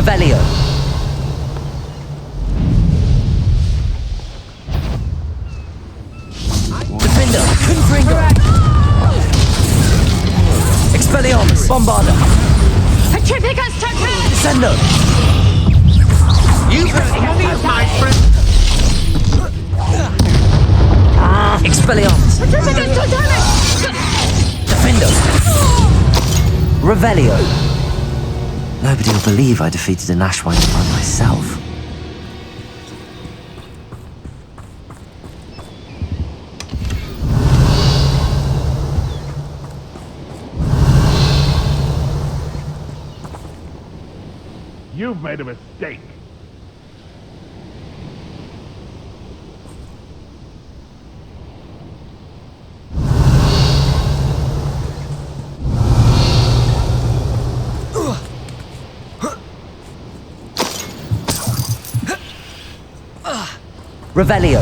Revelio. Defender. Confringo. Expelliarmus. Bombarda. Petrificus totalis! Descendo. You've heard nothing, my friend. Expelliarmus. Petrificus totalis! Defendo. Revelio. Nobody will believe I defeated an Ashwinder by myself. You've made a mistake. Revelio.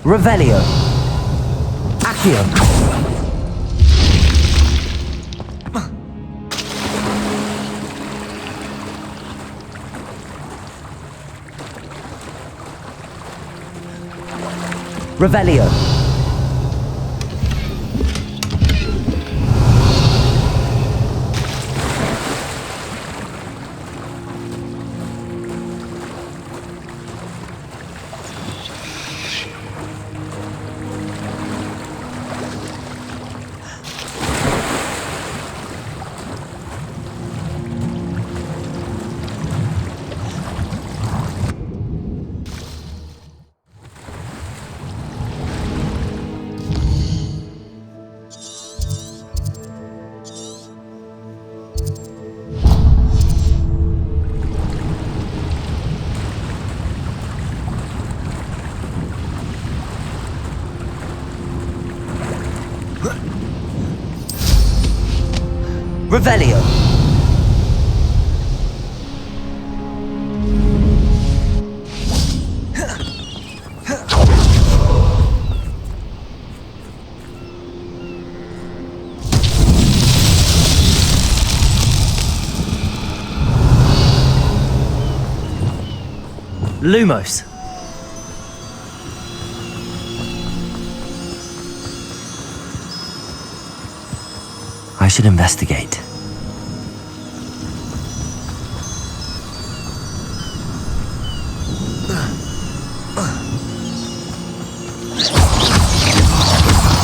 Revelio. Accio. Revelio. Revelio. Lumos. I should investigate.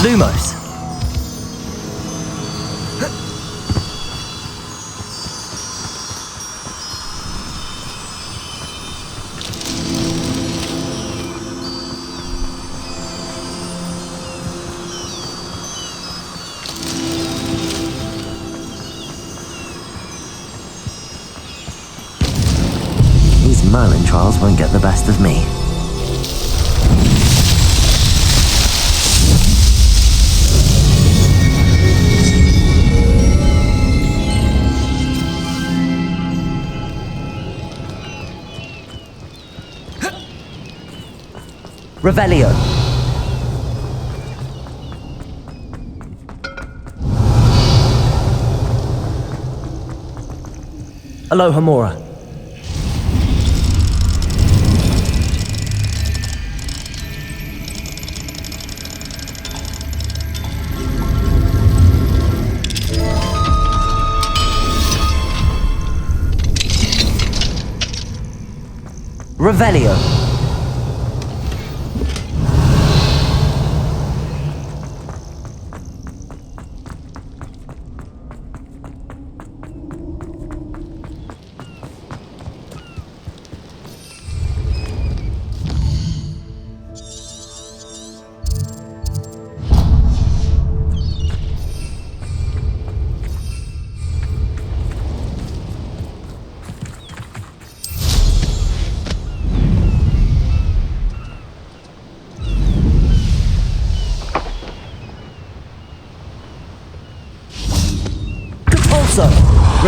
Lumos. These Merlin trials won't get the best of me. Revelio. Aloha Mora. Revelio.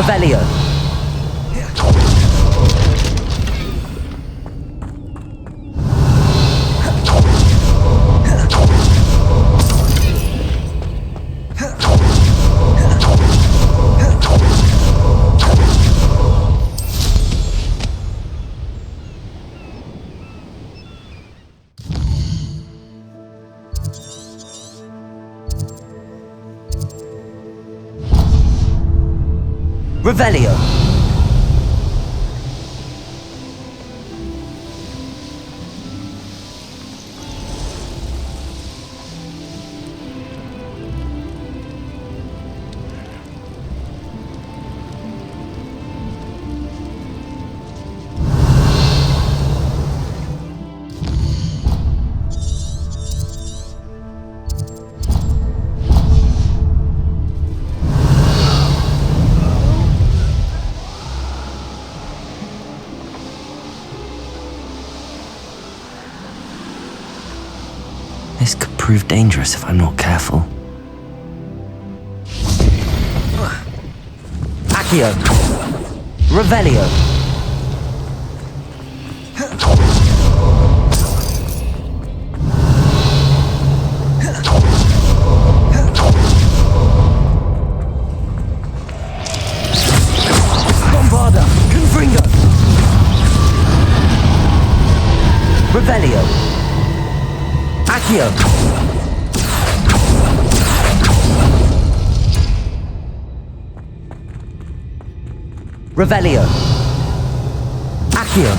Revelio. Revelio. This could prove dangerous if I'm not careful. Accio. Revelio. Bombarda. Confringo. Revelio. Accio. Revelio. Accio.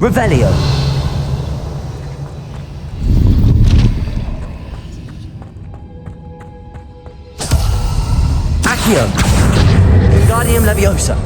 Revelio. Accio. Guardium Leviosa.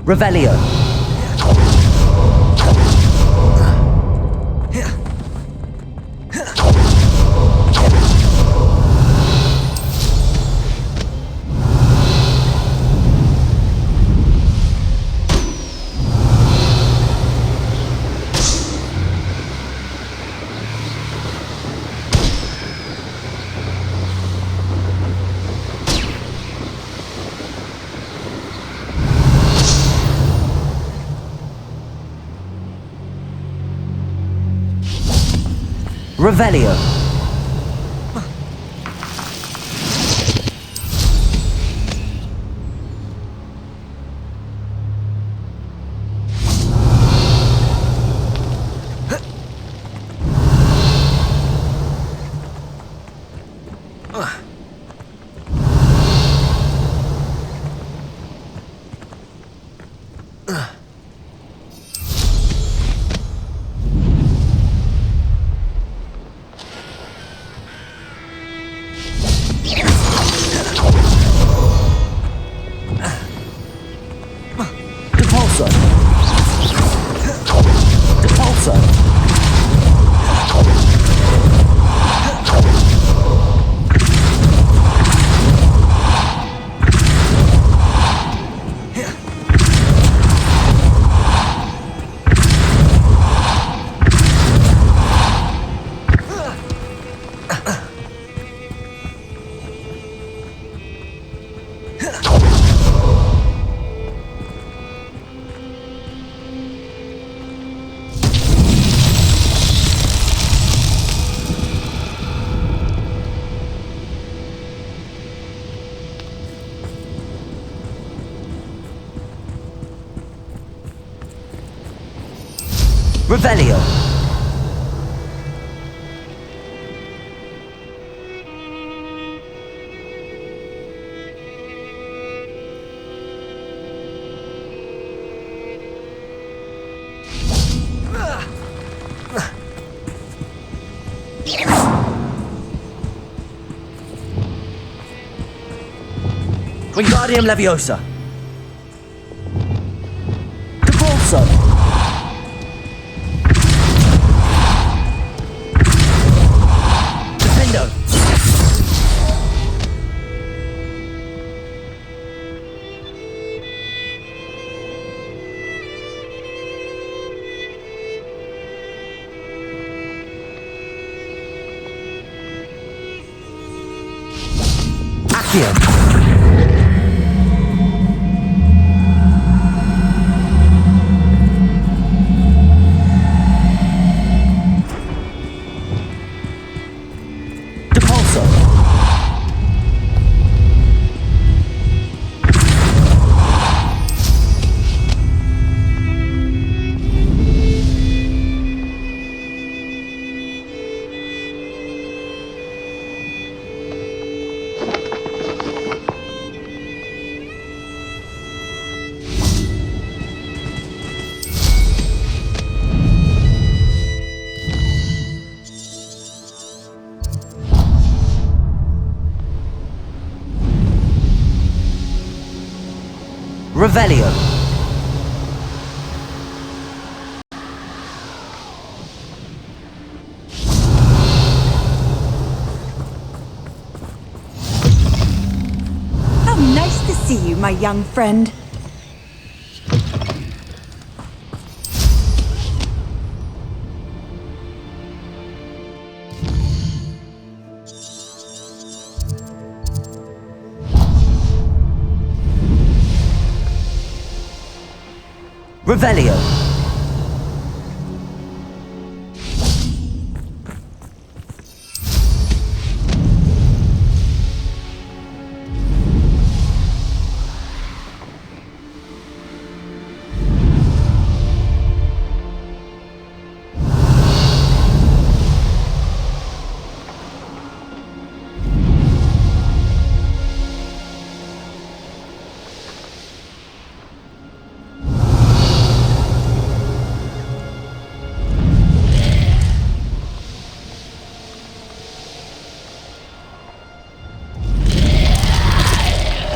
Revelio. Revelio. Revelio. Wingardium Leviosa. Depulso. Defendo. Accio. Revelio. How nice to see you, my young friend. Revelio.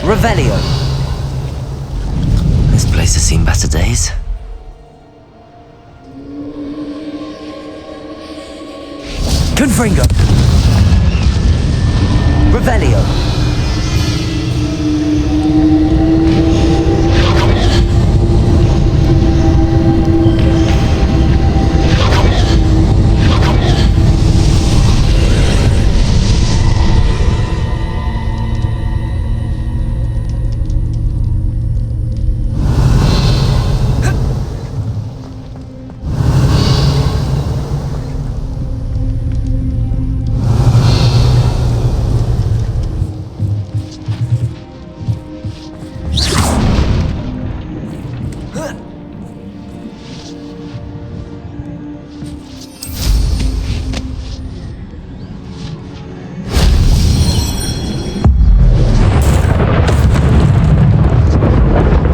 Revelio. This place has seen better days. Confringo. Revelio.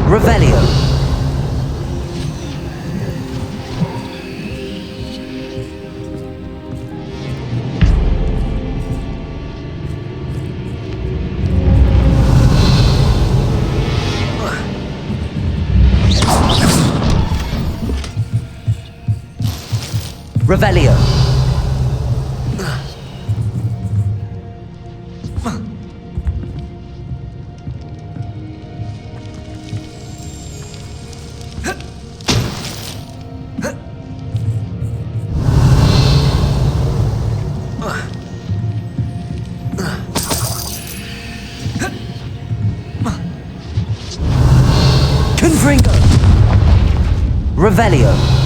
Revelio. Revelio. Confringo. Revelio.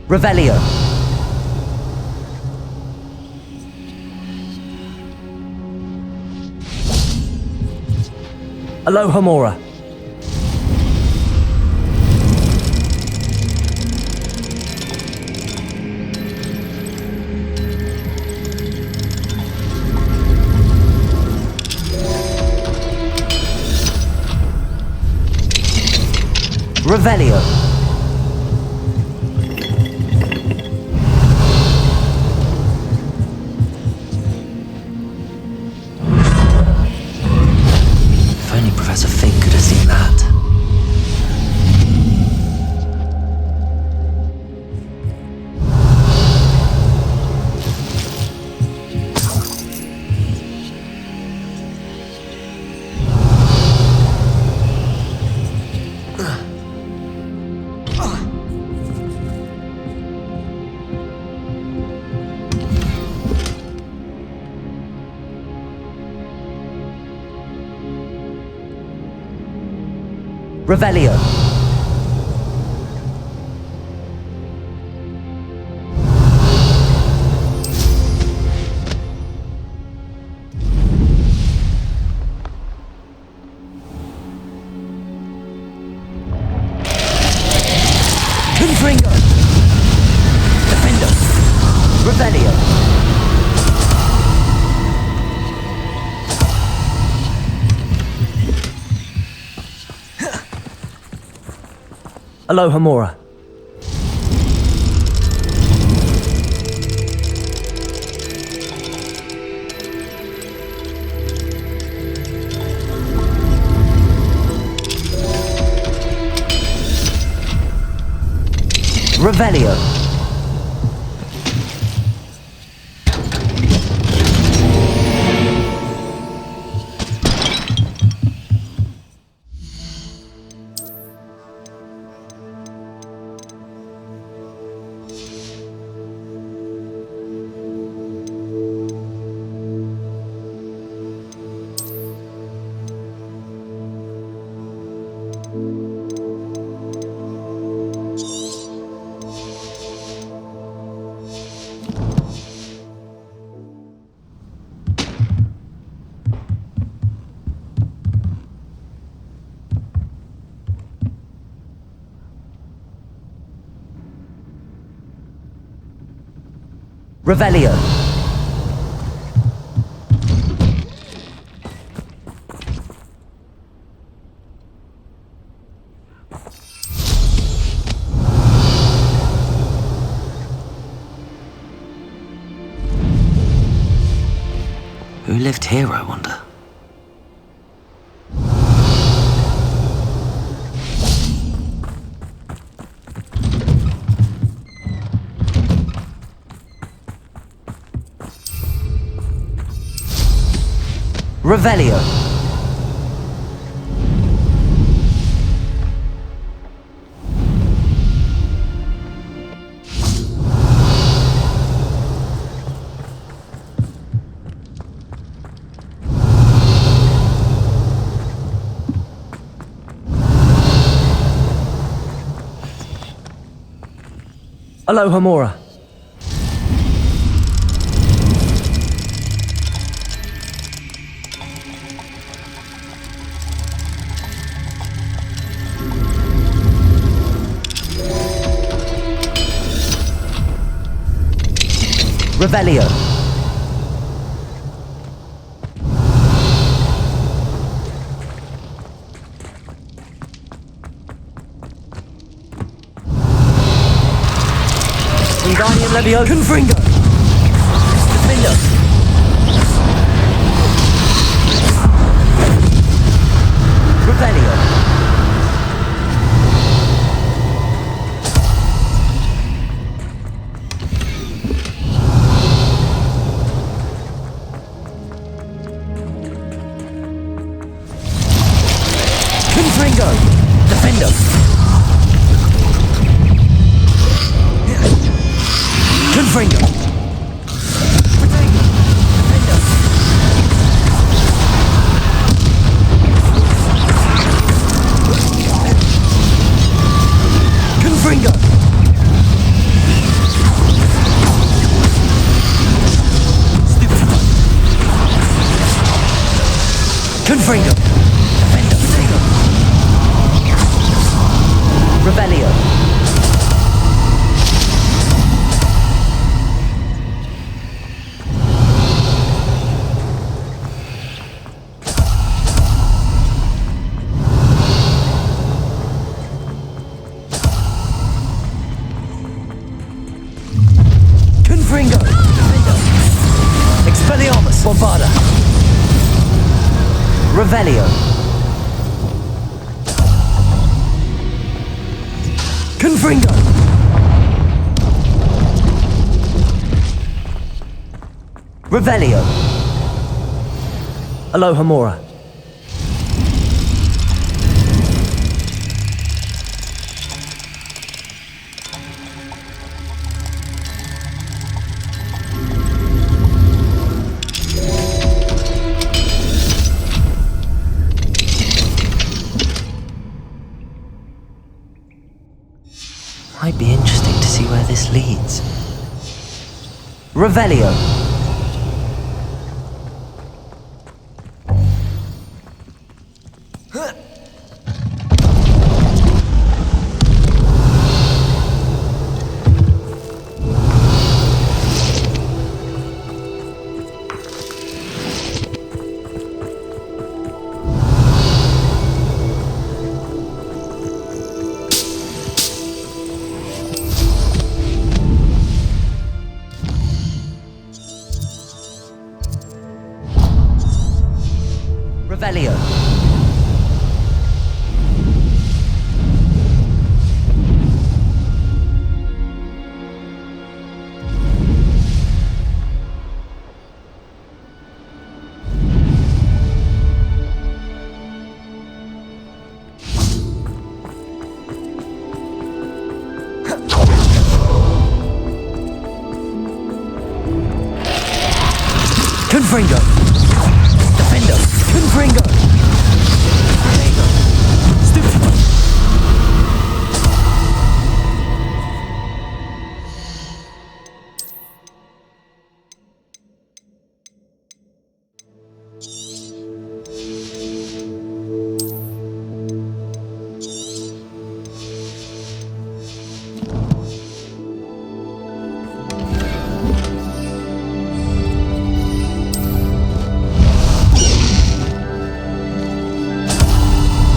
Revelio. Alohomora. Revelio. If only Professor Fig could have seen that. Revelio. Confringo. Defendo. Revelio. Alohomora. Revelio. Revelio. Who lived here, I wonder? Revelio. Alohomora. Revelio. Wingardium Leviosa. Confringo. Defender. Revelio. Confringo. Defender. Confringo. Defender. Confringo. Defender. Potato. Revelio. Confringo. Defender. Expelliarmus. Bombarda. Revelio. Confringo. Revelio. Alohomora. Might be interesting to see where this leads. Revelio. Revelio. Confringo. Defender. Confringo. Stupefy.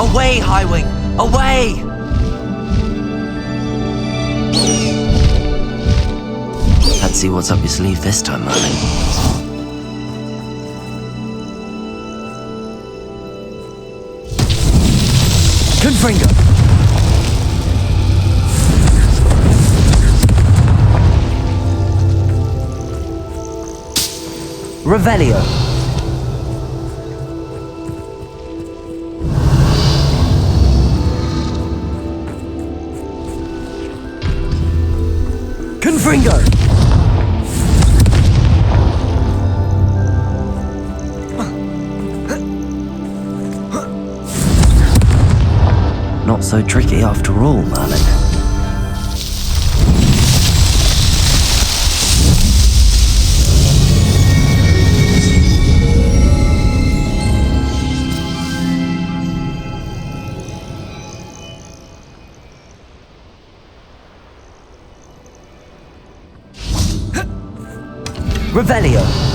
Away, Highwing! Away! Let's see what's up your sleeve this time, Merlin. Confringo! Revelio! Confringo! Not so tricky after all, Merlin. Revelio.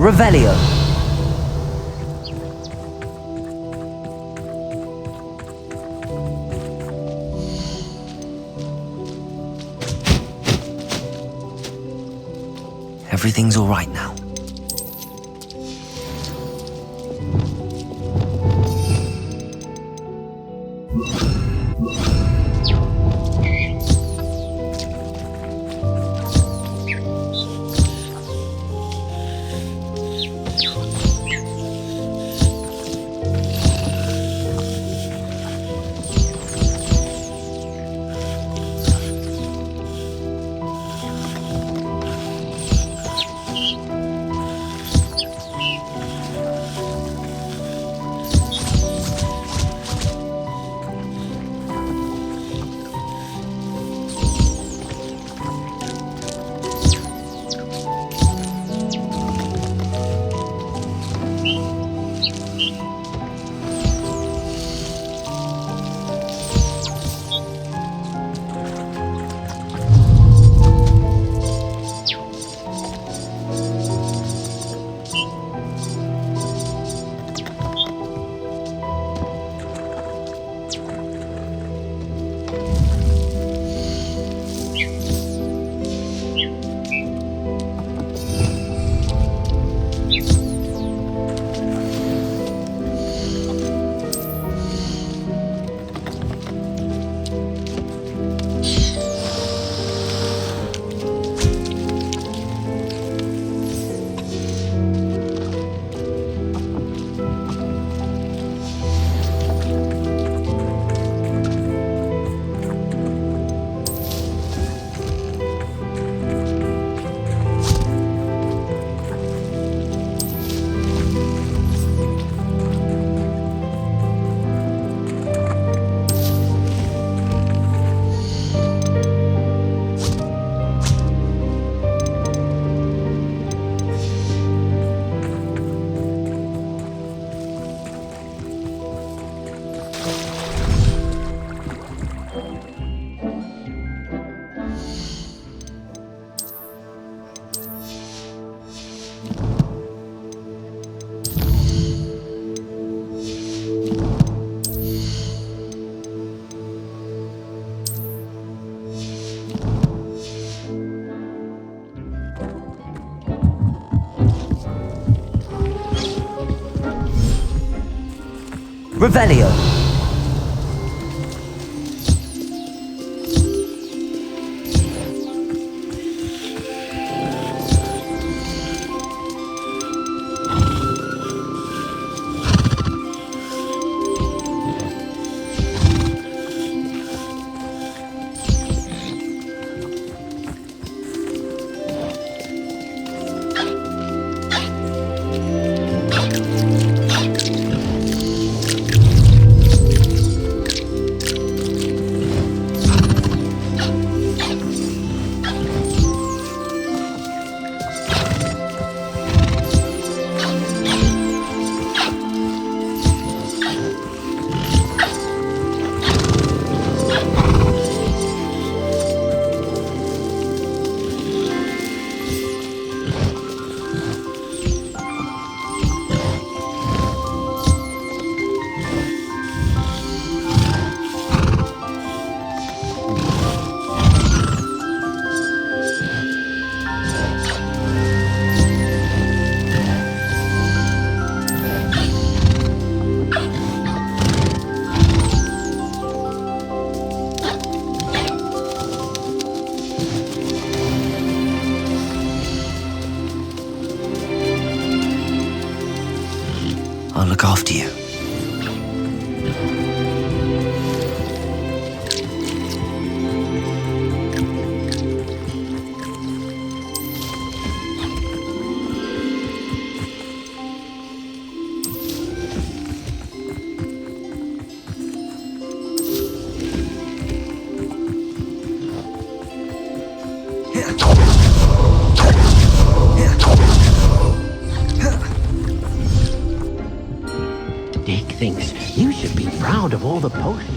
Revelio. Everything's all right now. Revelio. I'll look after you. Dick thinks you should be proud of all the potions.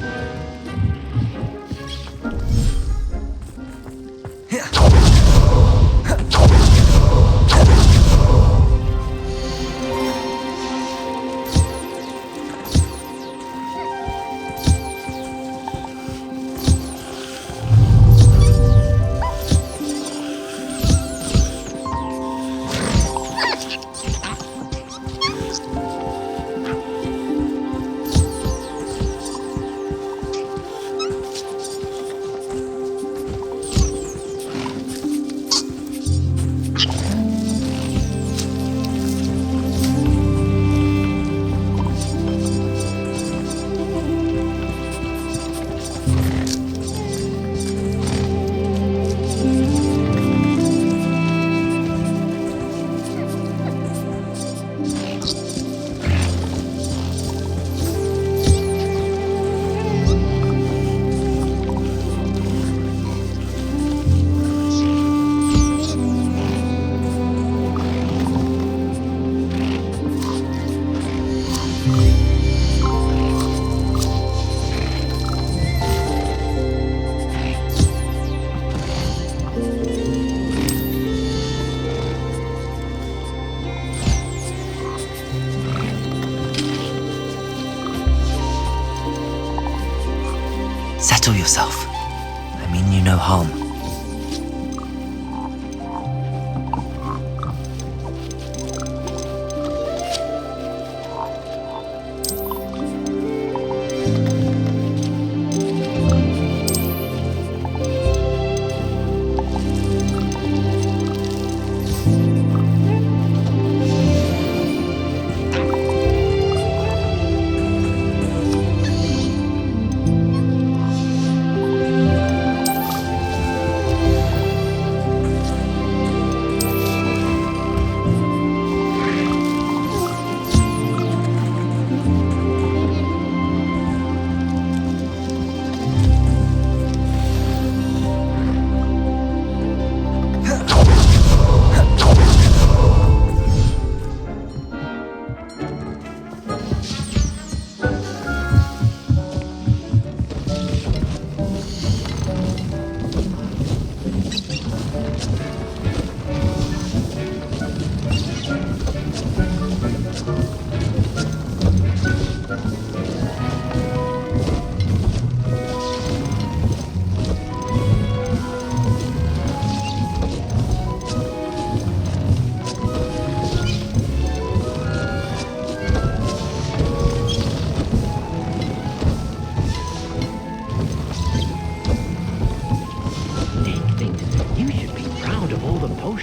Settle yourself. I mean you no harm.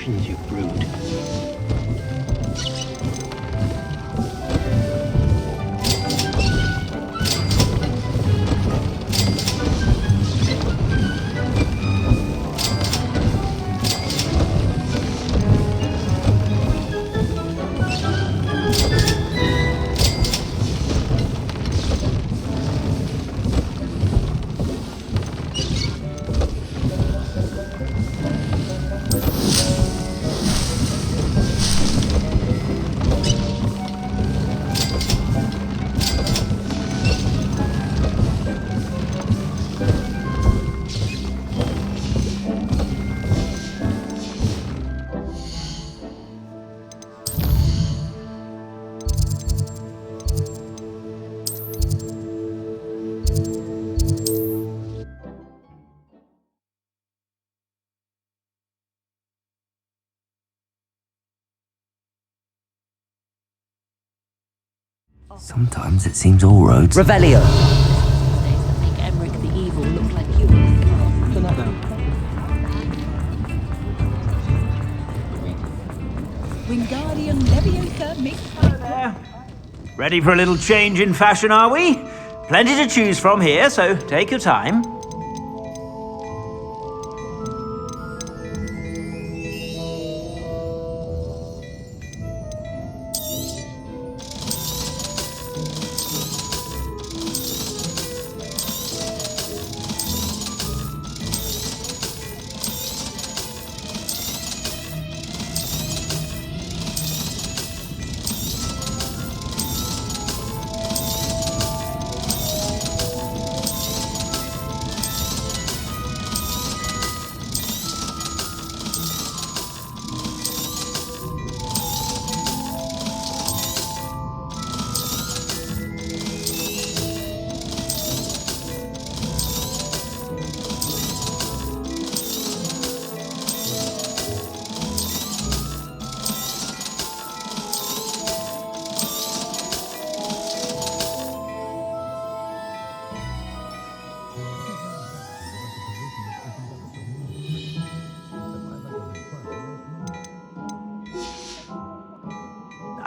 You've brewed. Sometimes it seems all roads... Revelio! Make Emmerich the Evil look like you. Wingardium Leviosa makes... Ready for a little change in fashion, are we? Plenty to choose from here, so take your time.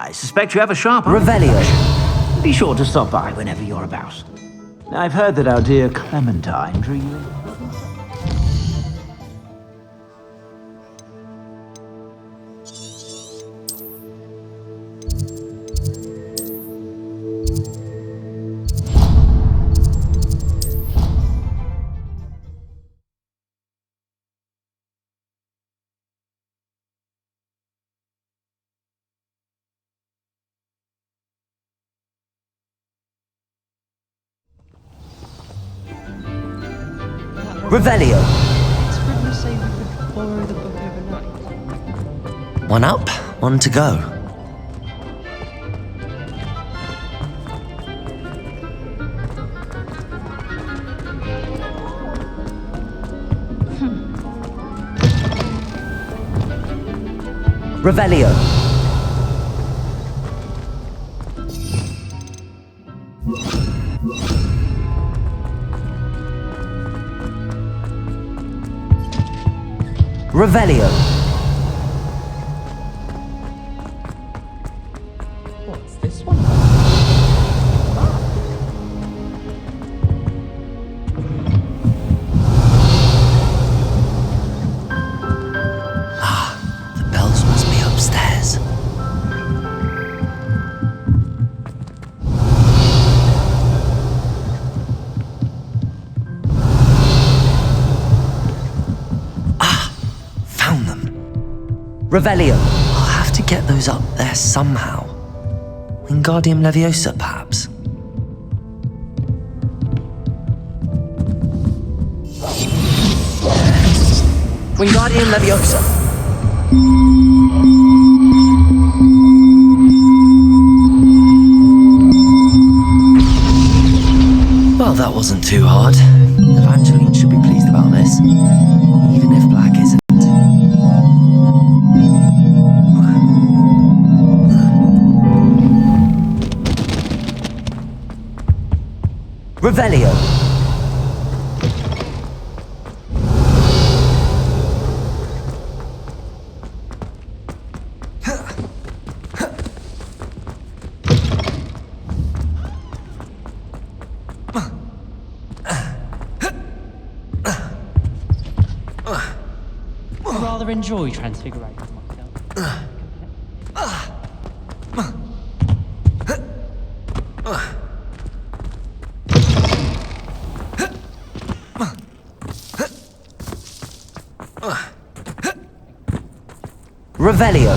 I suspect you have a sharp eye. Revelio! Be sure to stop by whenever you're about. I've heard that our dear Clementine drew you in. Revelio! Scribner say we could borrow the book overnight? One up, one to go. Revelio. Revelio. What's this one about? The bells must be upstairs. Found them. Revelio. I'll have to get those up there somehow. Wingardium Leviosa, perhaps? Wingardium Leviosa. Well, that wasn't too hard. Evangeline should be pleased about this, even if Black isn't. Revelio. I rather enjoy transfiguring myself. Revelio.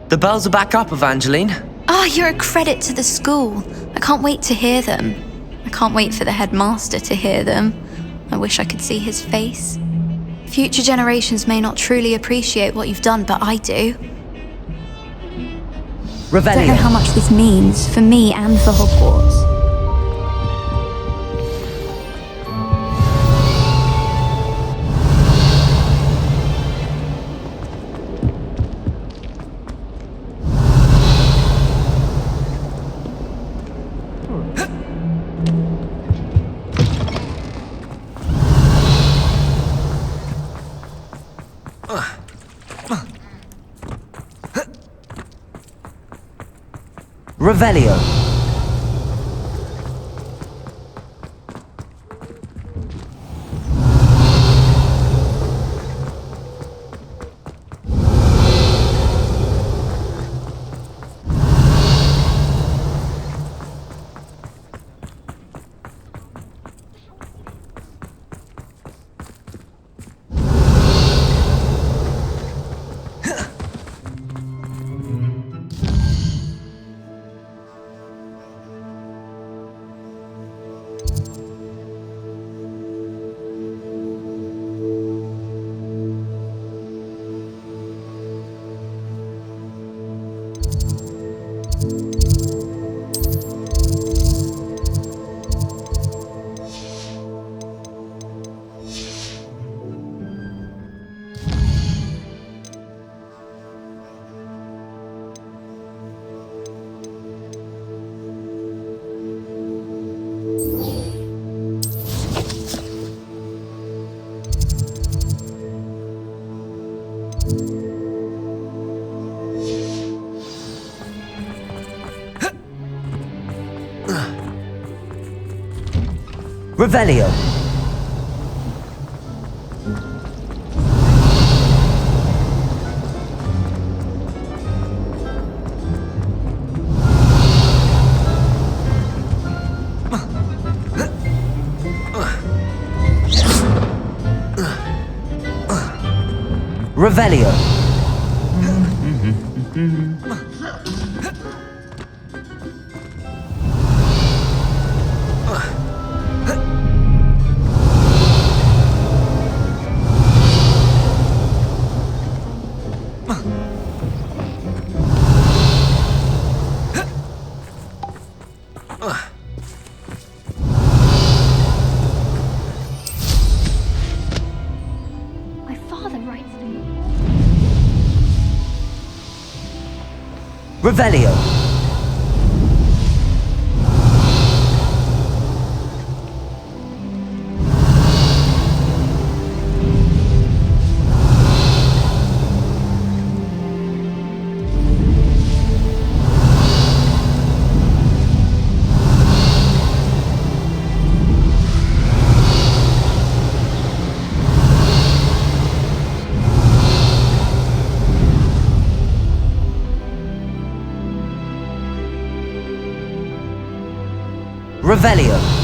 The bells are back up, Evangeline. Ah, you're a credit to the school. I can't wait to hear them. I can't wait for the headmaster to hear them. I wish I could see his face. Future generations may not truly appreciate what you've done, but I do. I don't know how Revelio. much this means for me and for Hogwarts. Revelio. Revelio. Revelio. Revelio. Revelio.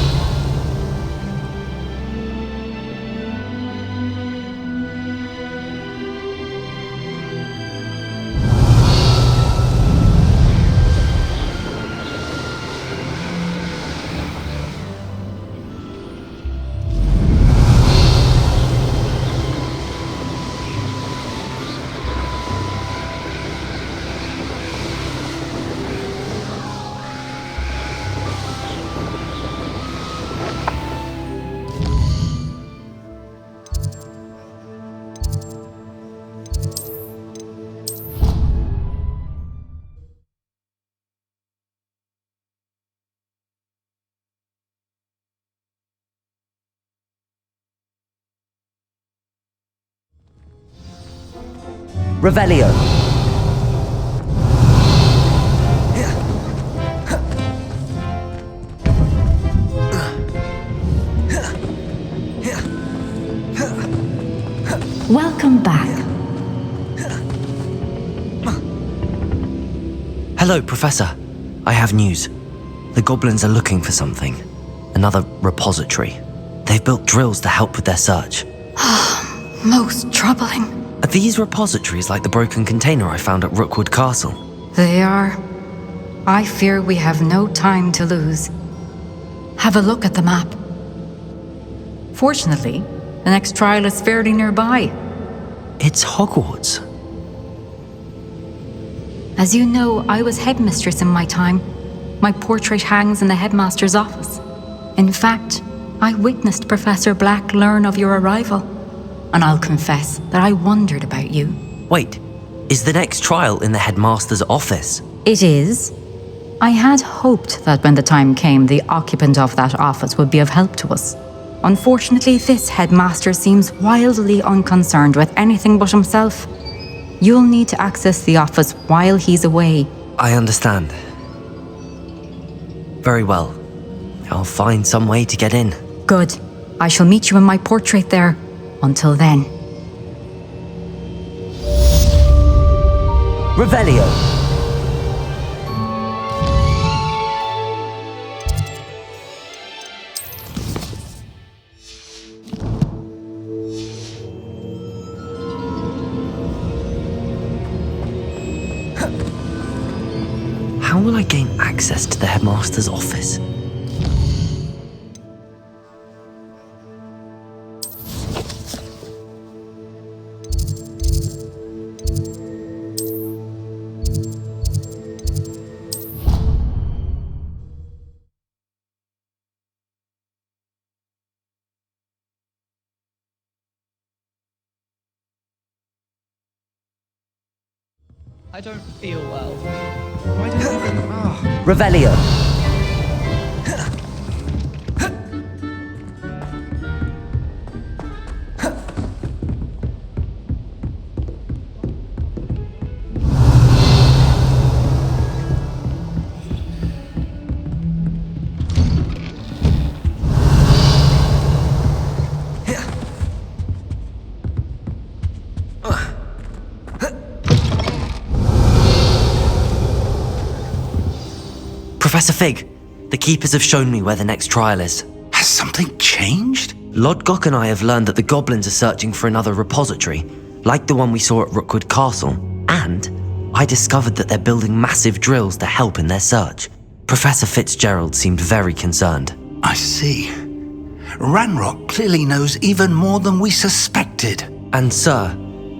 Revelio. Welcome back. Hello, Professor. I have news. The goblins are looking for something. Another repository. They've built drills to help with their search. Most troubling. Are these repositories like the broken container I found at Rookwood Castle? They are. I fear we have no time to lose. Have a look at the map. Fortunately, the next trial is fairly nearby. It's Hogwarts. As you know, I was headmistress in my time. My portrait hangs in the headmaster's office. In fact, I witnessed Professor Black learn of your arrival. And I'll confess that I wondered about you. Wait, is the next trial in the headmaster's office? It is. I had hoped that when the time came, the occupant of that office would be of help to us. Unfortunately, this headmaster seems wildly unconcerned with anything but himself. You'll need to access the office while he's away. I understand. Very well. I'll find some way to get in. Good. I shall meet you in my portrait there. Until then. Revelio. How will I gain access to the headmaster's office? I don't feel well. Why don't you... Revelio. Professor Fig, the Keepers have shown me where the next trial is. Has something changed? Lodgok and I have learned that the goblins are searching for another repository, like the one we saw at Rookwood Castle. And I discovered that they're building massive drills to help in their search. Professor Fitzgerald seemed very concerned. I see. Ranrock clearly knows even more than we suspected. And sir,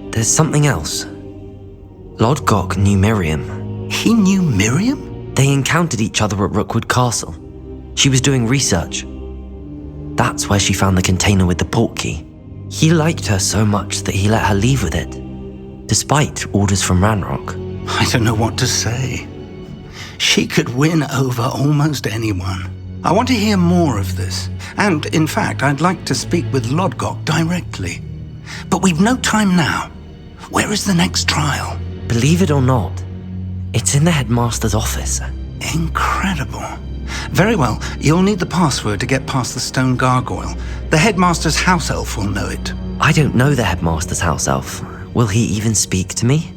there's something else. Lodgok knew Miriam. He knew Miriam? They encountered each other at Rookwood Castle. She was doing research. That's where she found the container with the portkey. He liked her so much that he let her leave with it, despite orders from Ranrock. I don't know what to say. She could win over almost anyone. I want to hear more of this. And, in fact, I'd like to speak with Lodgok directly. But we've no time now. Where is the next trial? Believe it or not, it's in the headmaster's office. Incredible. Very well, you'll need the password to get past the stone gargoyle. The headmaster's house elf will know it. I don't know the headmaster's house elf. Will he even speak to me?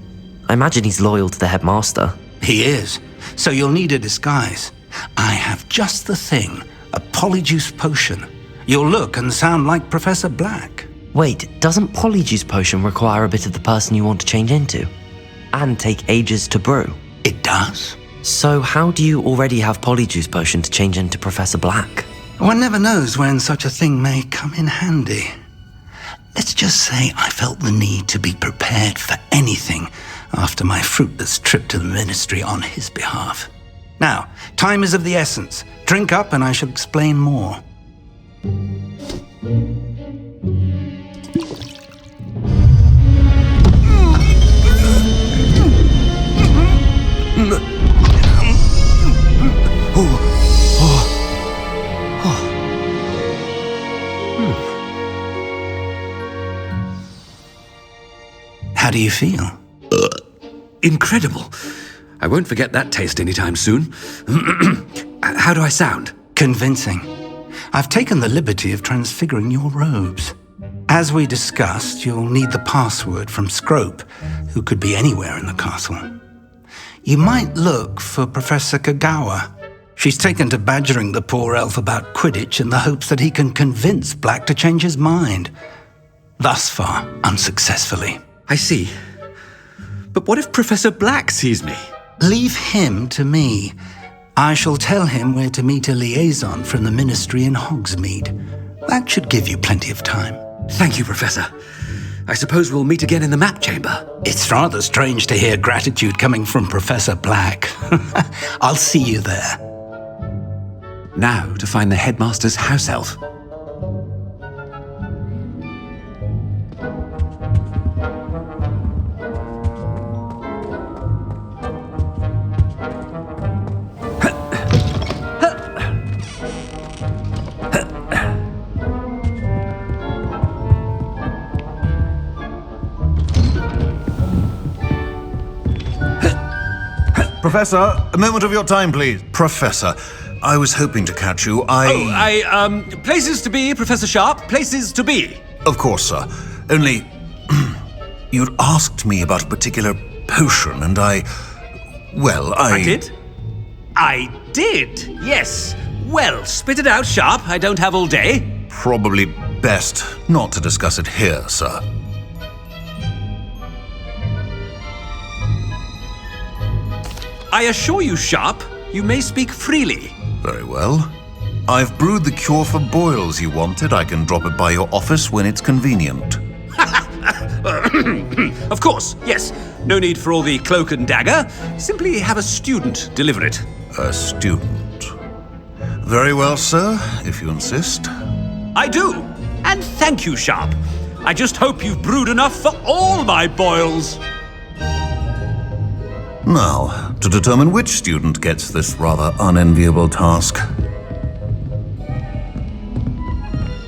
I imagine he's loyal to the headmaster. He is. So you'll need a disguise. I have just the thing. A polyjuice potion. You'll look and sound like Professor Black. Wait, doesn't polyjuice potion require a bit of the person you want to change into? And take ages to brew? It does. So how do you already have polyjuice potion to change into Professor Black? One never knows when such a thing may come in handy. Let's just say I felt the need to be prepared for anything after my fruitless trip to the ministry on his behalf. Now, time is of the essence. Drink up and I shall explain more. How do you feel? Incredible. I won't forget that taste anytime soon. How do I sound? Convincing. I've taken the liberty of transfiguring your robes. As we discussed, you'll need the password from Scrope, who could be anywhere in the castle. You might look for Professor Kagawa. She's taken to badgering the poor elf about Quidditch in the hopes that he can convince Black to change his mind. Thus far, unsuccessfully. I see. But what if Professor Black sees me? Leave him to me. I shall tell him where to meet a liaison from the ministry in Hogsmeade. That should give you plenty of time. Thank you, Professor. I suppose we'll meet again in the map chamber. It's rather strange to hear gratitude coming from Professor Black. I'll see you there. Now to find the headmaster's house elf. Professor, a moment of your time, please. Professor, I was hoping to catch you. Places to be, Professor Sharp, places to be. Of course, sir. Only, you'd asked me about a particular potion, and I did? I did, yes. Well, spit it out, Sharp. I don't have all day. Probably best not to discuss it here, sir. I assure you, Sharp, you may speak freely. Very well. I've brewed the cure for boils you wanted. I can drop it by your office when it's convenient. Of course, yes. No need for all the cloak and dagger. Simply have a student deliver it. A student. Very well, sir, if you insist. I do. And thank you, Sharp. I just hope you've brewed enough for all my boils. Now, to determine which student gets this rather unenviable task.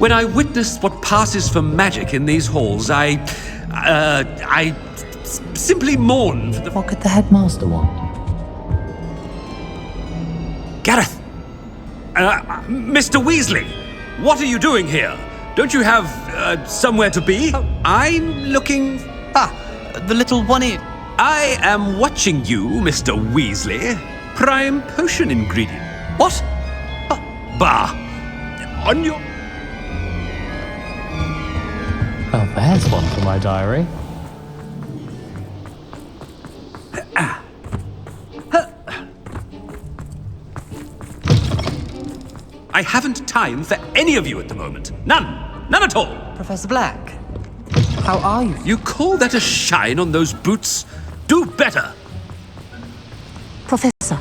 When I witness what passes for magic in these halls, I simply mourn for the... What could the headmaster want? Gareth! Mr. Weasley, what are you doing here? Don't you have somewhere to be? I'm looking... The little one-eared... I am watching you, Mr. Weasley. Prime potion ingredient. What? Bah! On your... Oh, there's one for my diary. I haven't time for any of you at the moment. None. None at all. Professor Black, how are you? You call that a shine on those boots? Do better. Professor,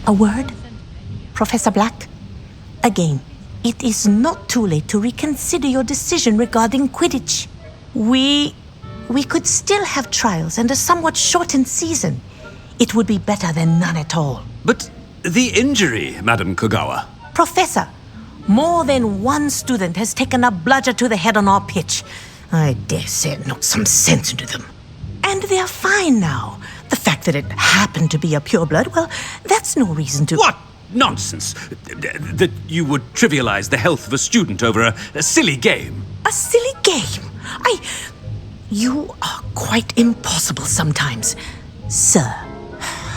a word? Professor Black? Again, it is not too late to reconsider your decision regarding Quidditch. We could still have trials and a somewhat shortened season. It would be better than none at all. But the injury, Madam Kogawa. Professor, more than one student has taken a bludger to the head on our pitch. I dare say it knocked some sense into them. And they're fine now. The fact that it happened to be a pureblood, well, that's no reason to... What nonsense! That you would trivialize the health of a student over a silly game. A silly game? You are quite impossible sometimes. Sir,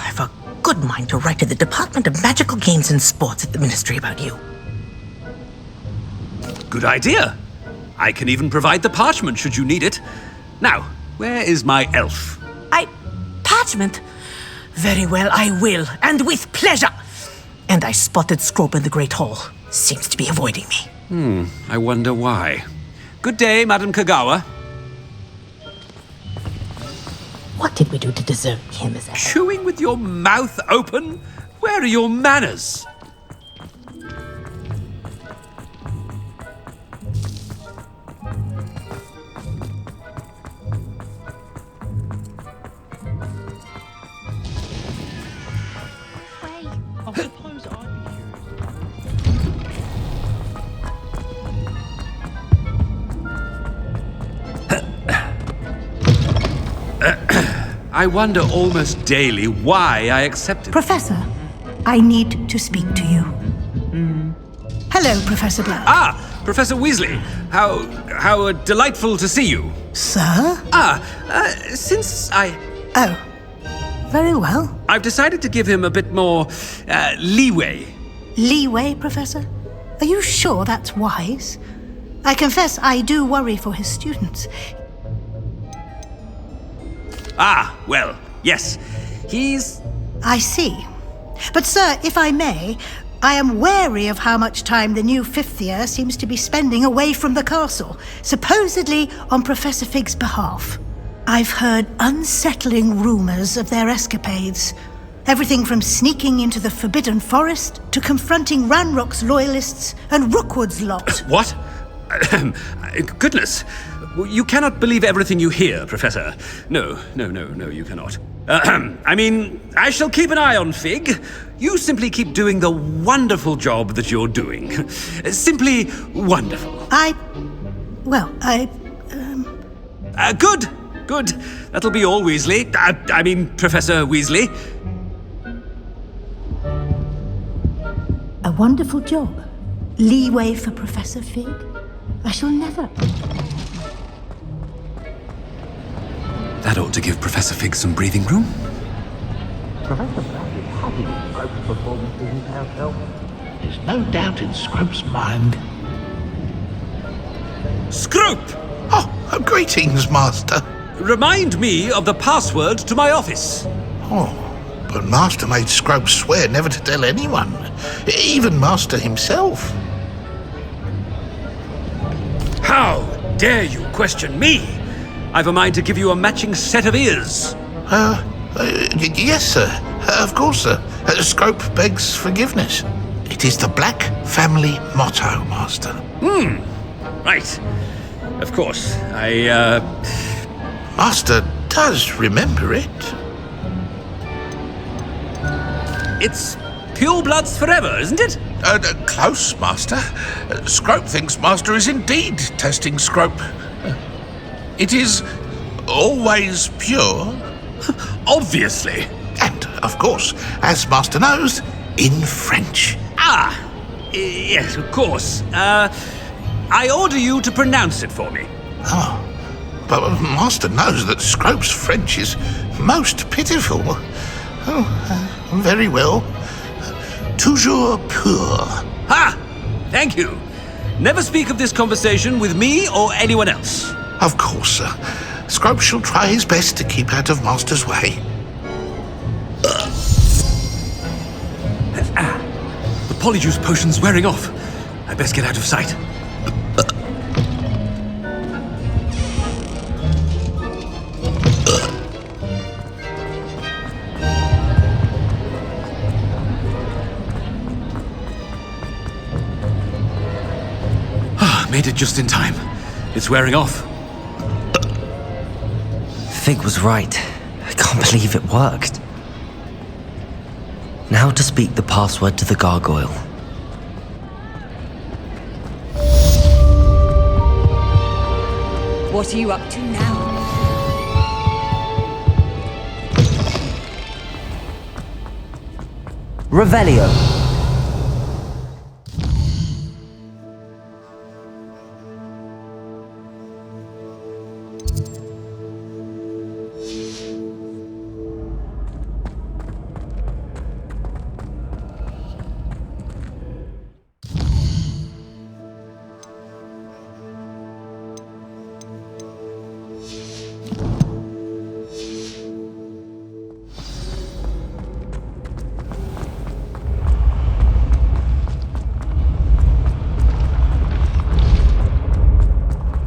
I've a good mind to write to the Department of Magical Games and Sports at the Ministry about you. Good idea. I can even provide the parchment should you need it. Now, where is my elf? Parchment? Very well, I will, and with pleasure. And I spotted Scrope in the Great Hall. Seems to be avoiding me. I wonder why. Good day, Madam Kogawa. What did we do to deserve him as a... Chewing with your mouth open? Where are your manners? I suppose I'd be I wonder almost daily why I accepted. Professor, I need to speak to you. Hello, Professor Black. Ah, Professor Weasley. How delightful to see you. Sir? Since I... Oh, very well. I've decided to give him a bit more leeway. Leeway, Professor? Are you sure that's wise? I confess I do worry for his students. Well, yes. He's... I see. But, sir, if I may, I am wary of how much time the new fifth year seems to be spending away from the castle, supposedly on Professor Fig's behalf. I've heard unsettling rumors of their escapades. Everything from sneaking into the Forbidden Forest to confronting Ranrock's loyalists and Rookwood's lot. What? Goodness. You cannot believe everything you hear, Professor. No, you cannot. I mean, I shall keep an eye on Fig. You simply keep doing the wonderful job that you're doing. Simply wonderful. Good. That'll be all, Weasley. I mean, Professor Weasley. A wonderful job. Leeway for Professor Fig? I shall never... That ought to give Professor Fig some breathing room. Professor Black is happy with Scrope's performance in his house help. There's no doubt in Scrope's mind. Scrope! Oh, greetings, Master. Remind me of the password to my office. Oh, but Master made Scrope swear never to tell anyone, even Master himself. How dare you question me? I've a mind to give you a matching set of ears. Yes, sir. Of course, sir. Scrope begs forgiveness. It is the Black family motto, Master. Right. Of course. Master does remember it. It's pure bloods forever, isn't it? Close, Master. Scrope thinks Master is indeed testing Scrope. It is always pure. Obviously. And, of course, as Master knows, in French. Yes, of course. I order you to pronounce it for me. Oh, but Master knows that Scrope's French is most pitiful. Oh, very well. Toujours pur. Thank you. Never speak of this conversation with me or anyone else. Of course, sir. Scrope shall try his best to keep out of Master's way. The polyjuice potion's wearing off. I best get out of sight. Made it just in time. It's wearing off. Fig was right. I can't believe it worked. Now to speak the password to the gargoyle. What are you up to now? Revelio.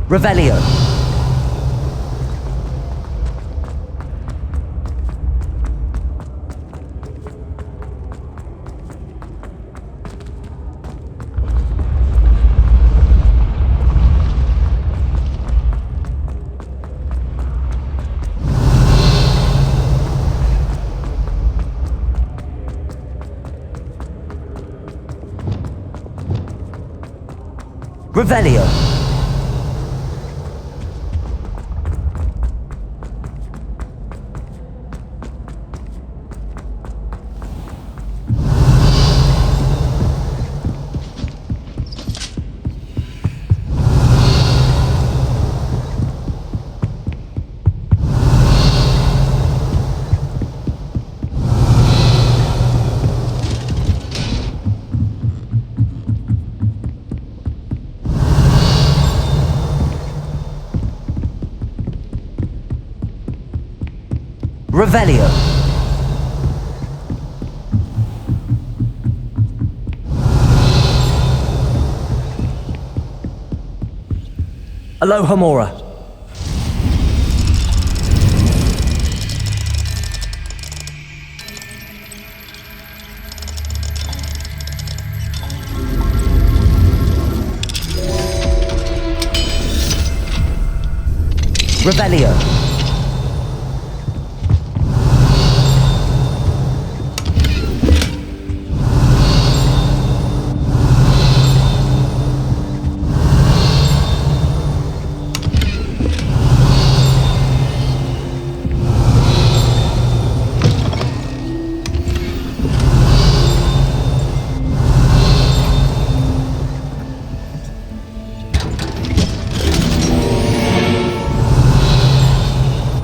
Revelio. Revelio. Revelio. Alohomora. Revelio.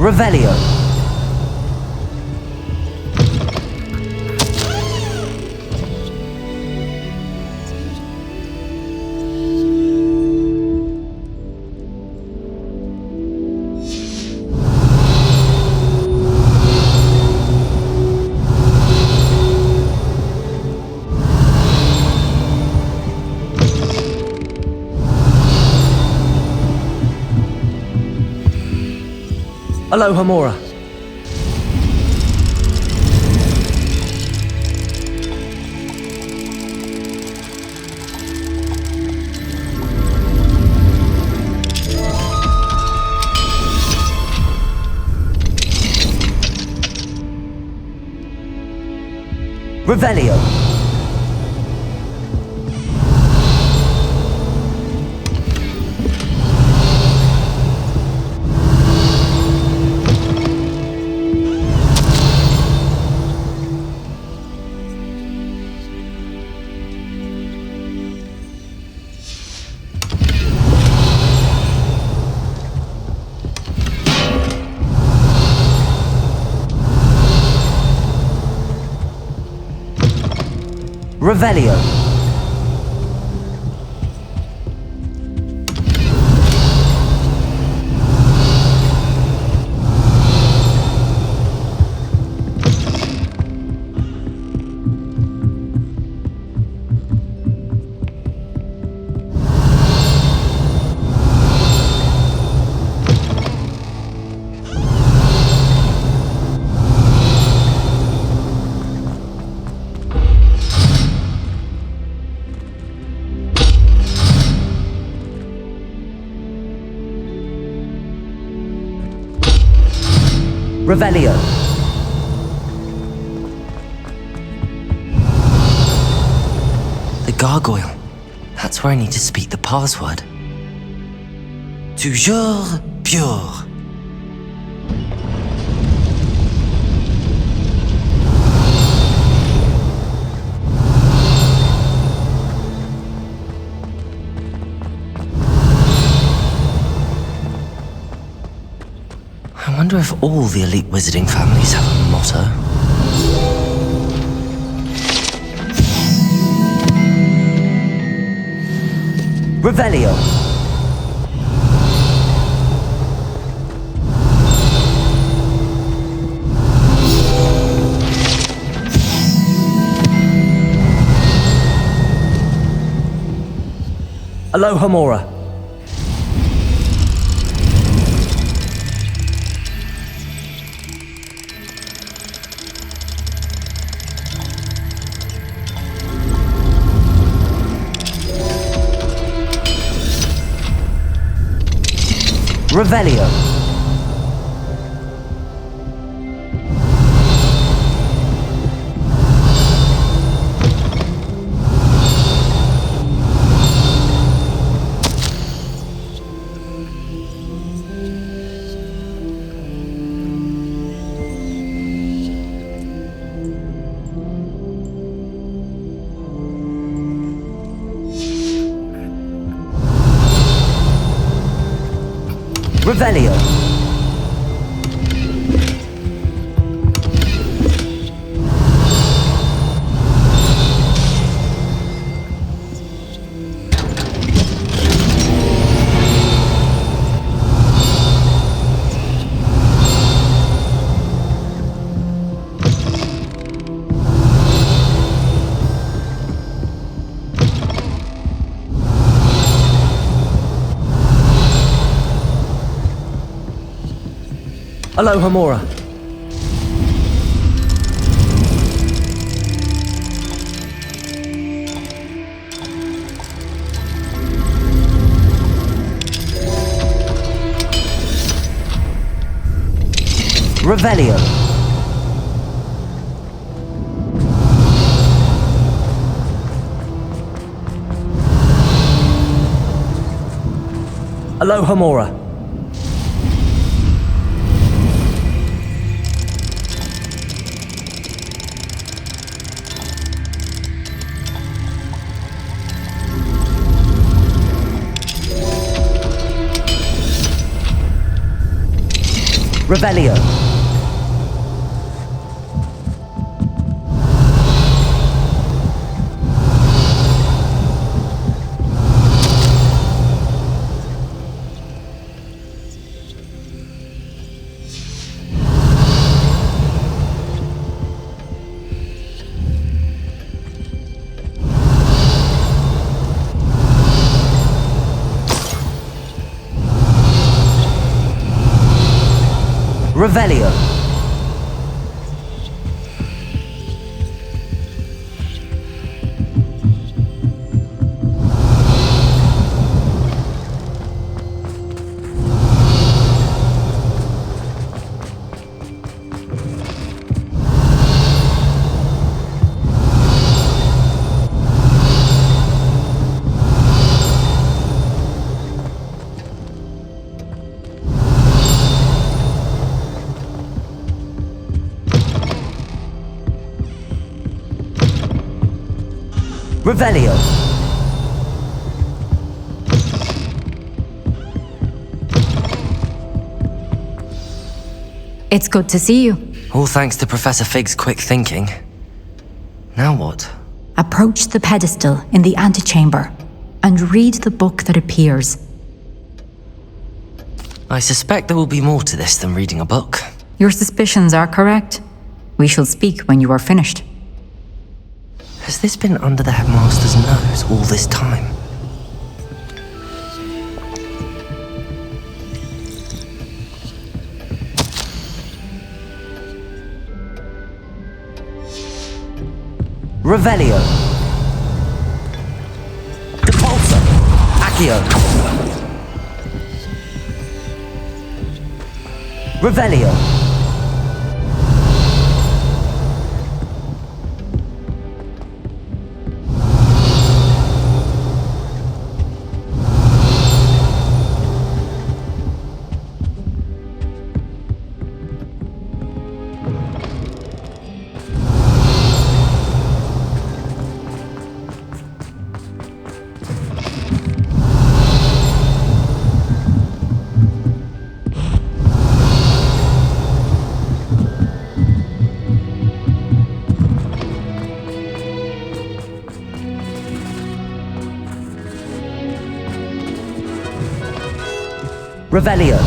Revelio. Alohomora. Revelio. Revelio. Revelio. gargoyle. That's where I need to speak the password. Toujours pure. I wonder if all the elite wizarding families have a motto. Revelio. Aloha Mora. Revelio. Revelio. Aloha Mora. Revelio. Aloha Mora. Revelio. Revelio. Revelio. It's good to see you. All thanks to Professor Fig's quick thinking. Now what? Approach the pedestal in the antechamber and read the book that appears. I suspect there will be more to this than reading a book. Your suspicions are correct. We shall speak when you are finished. Has this been under the headmaster's nose all this time? Revelio. Depulso. Accio. Revelio. Revelio.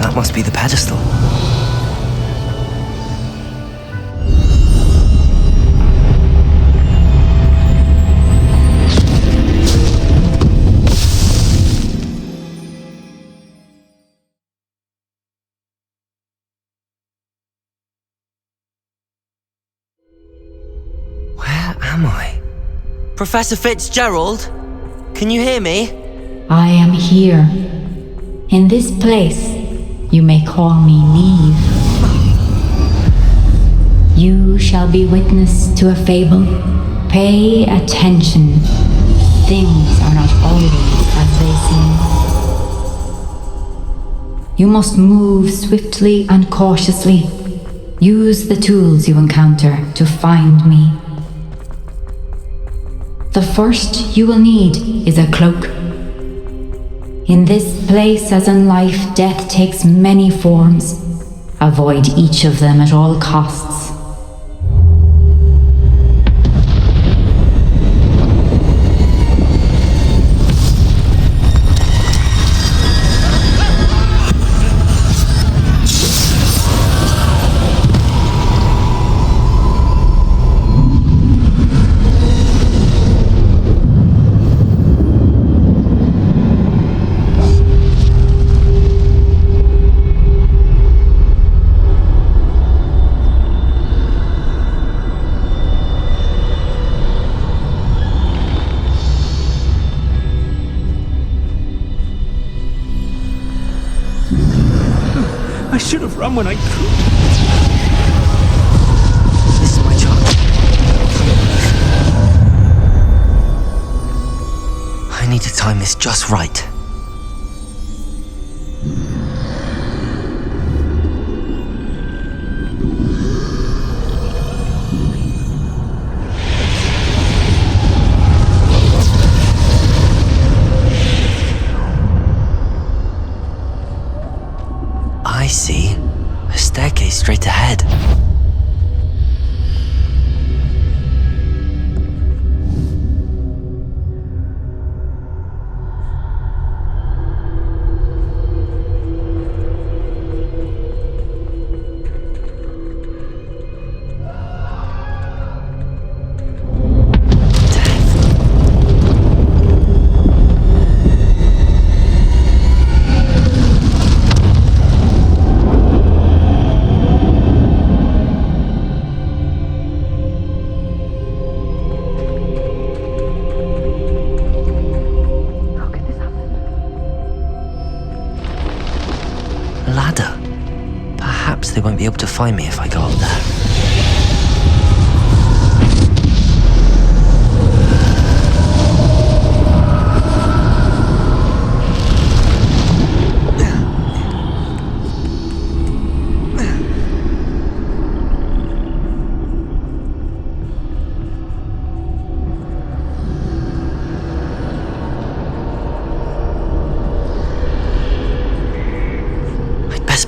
That must be the pedestal. Am I? Professor Fitzgerald? Can you hear me? I am here. In this place, you may call me Neve. You shall be witness to a fable. Pay attention. Things are not always as they seem. You must move swiftly and cautiously. Use the tools you encounter to find me. The first you will need is a cloak. In this place, as in life, death takes many forms. Avoid each of them at all costs. I should have run when I could. This is my chance. I need to time this just right. I see. A staircase straight ahead. Ladder. Perhaps they won't be able to find me if I go up there.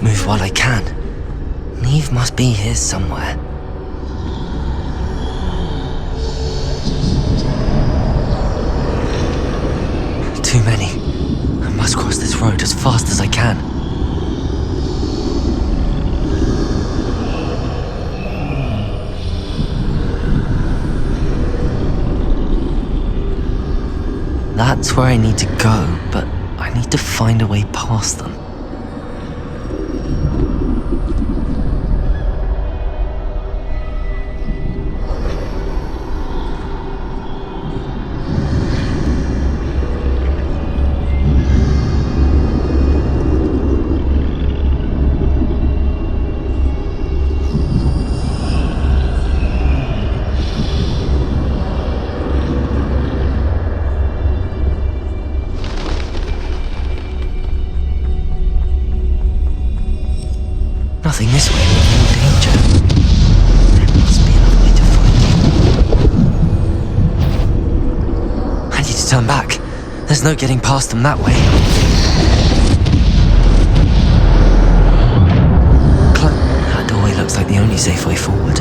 Move while I can. Neve must be here somewhere. Too many. I must cross this road as fast as I can. That's where I need to go, but I need to find a way past them. Nothing this way, no danger. There must be another way to find you. I need to turn back. There's no getting past them that way. the only safe way forward.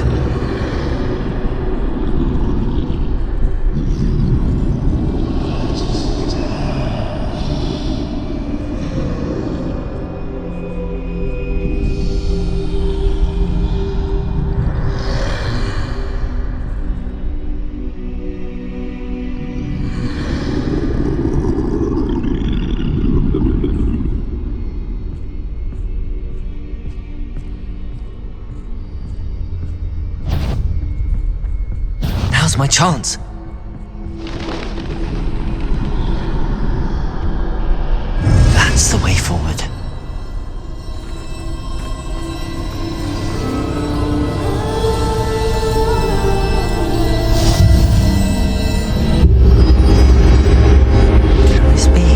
Now's my chance. That's the way forward. Can this be?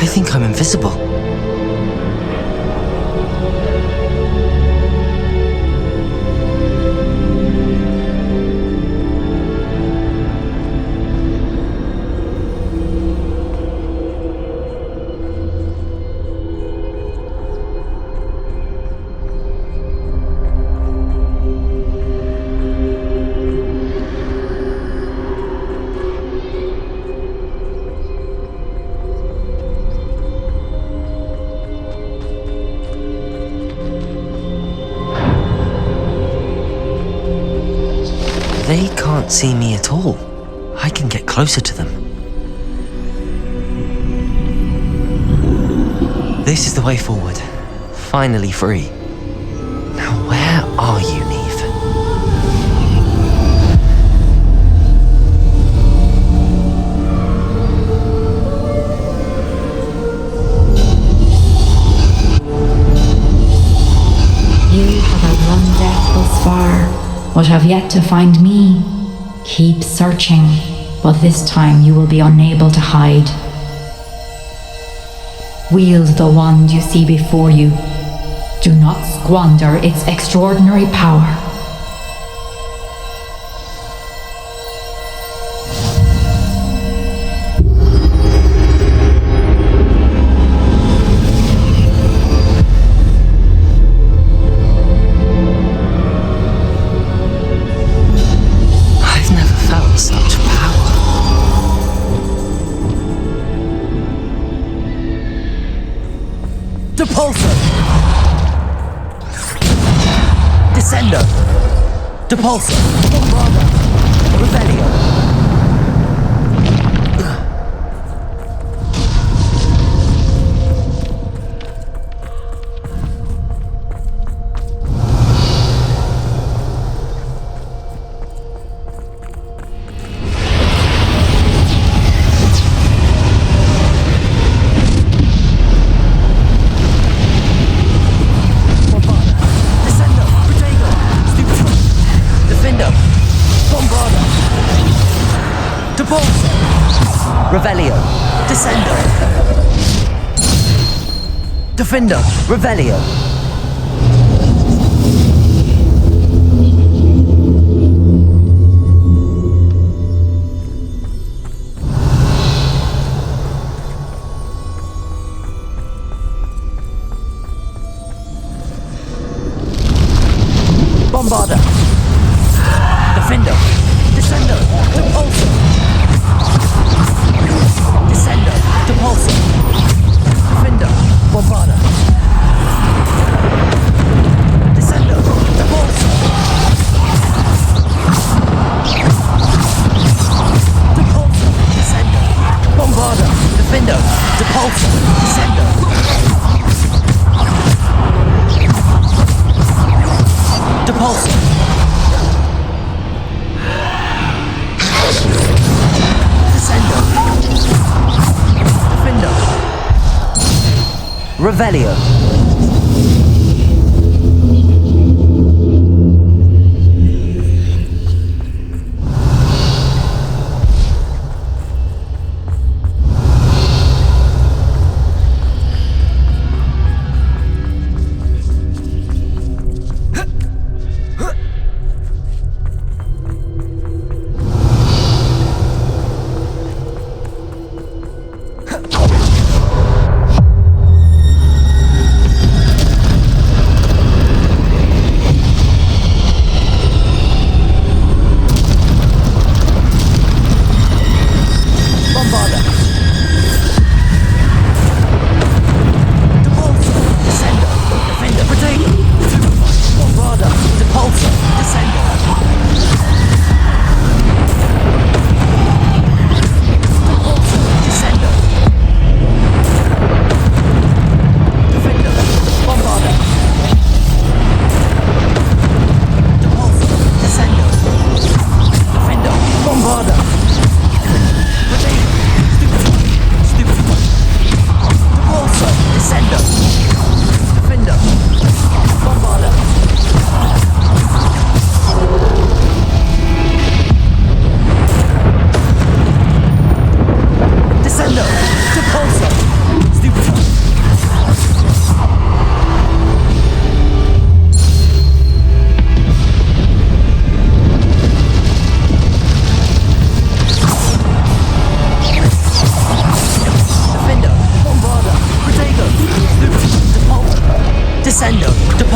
I think I'm invisible. They can't see me at all. I can get closer to them. This is the way forward. Finally free. Now where are you, Neve? You have outrun death thus far, but have yet to find me. Keep searching, but this time you will be unable to hide. Wield the wand you see before you. Do not squander its extraordinary power. I've never felt such power. Depulso! Descendo! Depulso! Bombarda! Revelio! Revelio, Descendo. Defendo, Revelio. Bombarda. Defendo, Descendo, Depulso. Descendo, Depulso. Defender, Bombarda. Descendo, Depulso. Depulso, Descendo. Bombarda. Defender, Depulso. Descendo. Depulso. Descendo. Defendo. Revelio.